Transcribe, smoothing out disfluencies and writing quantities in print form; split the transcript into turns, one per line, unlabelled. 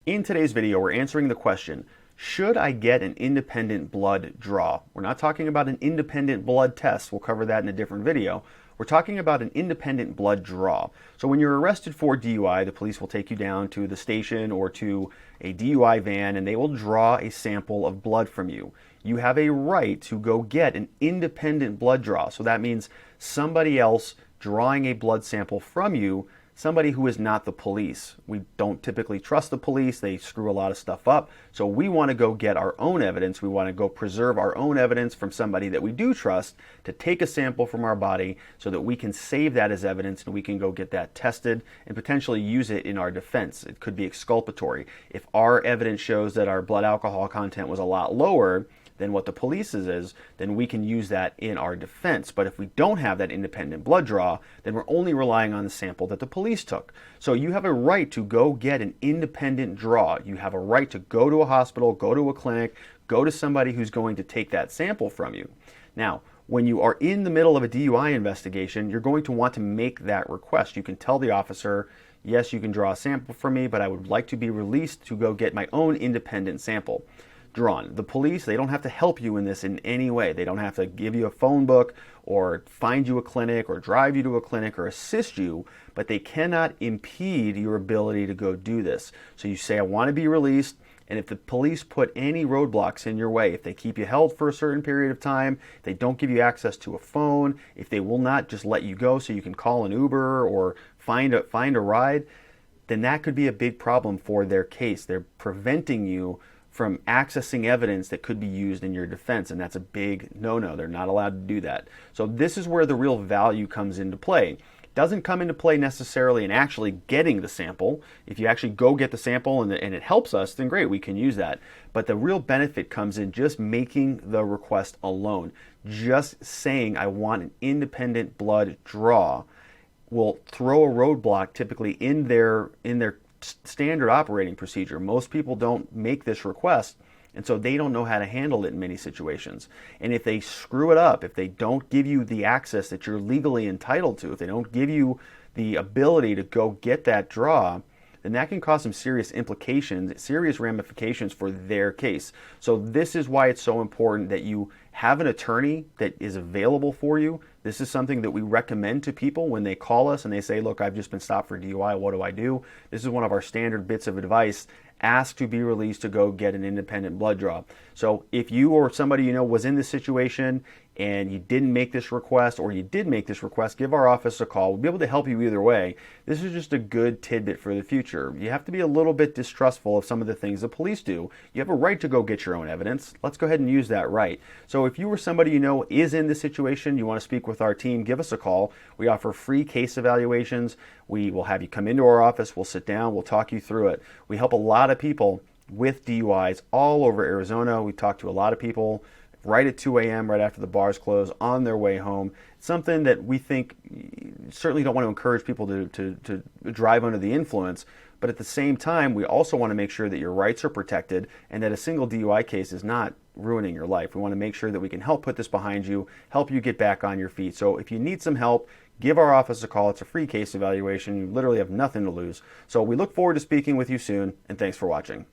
In today's video, we're answering the question, should I get an independent blood draw? We're not talking about an independent blood test. We'll cover that in a different video. We're talking about an independent blood draw. So when you're arrested for DUI, the police will take you down to the station or to a DUI van and they will draw a sample of blood from you. You have a right to go get an independent blood draw. So that means somebody else drawing a blood sample from you, somebody who is not the police. We don't typically trust the police. They screw a lot of stuff up. So we want to go get our own evidence. We want to go preserve our own evidence from somebody that we do trust to take a sample from our body so that we can save that as evidence and we can go get that tested and potentially use it in our defense. It could be exculpatory. If our evidence shows that our blood alcohol content was a lot lower than what the police's is, then we can use that in our defense. But if we don't have that independent blood draw, then we're only relying on the sample that the police took. So you have a right to go get an independent draw. You have a right to go to a hospital, go to a clinic, go to somebody who's going to take that sample from you. Now, when you are in the middle of a DUI investigation, you're going to want to make that request. You can tell the officer, yes, you can draw a sample from me, but I would like to be released to go get my own independent sample drawn. The police, they don't have to help you in this in any way. They don't have to give you a phone book or find you a clinic or drive you to a clinic or assist you, but they cannot impede your ability to go do this. So you say, I want to be released, and if the police put any roadblocks in your way, if they keep you held for a certain period of time, if they don't give you access to a phone, if they will not just let you go so you can call an Uber or find a ride, then that could be a big problem for their case. They're preventing you from accessing evidence that could be used in your defense, and that's a big no-no. They're not allowed to do that. So this is where the real value comes into play. It doesn't come into play necessarily in actually getting the sample. If you actually go get the sample and it helps us, then great, we can use that. But the real benefit comes in just making the request alone. Just saying, I want an independent blood draw will throw a roadblock typically in their standard operating procedure. Most people don't make this request, and so they don't know how to handle it in many situations. And if they screw it up, if they don't give you the access that you're legally entitled to, if they don't give you the ability to go get that draw, then that can cause some serious implications, serious ramifications for their case. So this is why it's so important that you have an attorney that is available for you. This is something that we recommend to people when they call us and they say, look, I've just been stopped for DUI, what do I do? This is one of our standard bits of advice. Ask to be released to go get an independent blood draw. So if you or somebody you know was in this situation and you didn't make this request, or you did make this request, give our office a call. We'll be able to help you either way. This is just a good tidbit for the future. You have to be a little bit distrustful of some of the things the police do. You have a right to go get your own evidence. Let's go ahead and use that right. So if you or somebody you know is in this situation, you want to speak with our team, give us a call. We offer free case evaluations. We will have you come into our office. We'll sit down. We'll talk you through it. We help a lot of people with DUIs all over Arizona. We talk to a lot of people right at 2 a.m., right after the bars close, on their way home. It's something that we think, certainly don't want to encourage people to drive under the influence, but at the same time, we also want to make sure that your rights are protected and that a single DUI case is not ruining your life. We want to make sure that we can help put this behind you, help you get back on your feet. So if you need some help, give our office a call. It's a free case evaluation. You literally have nothing to lose. So we look forward to speaking with you soon, and thanks for watching.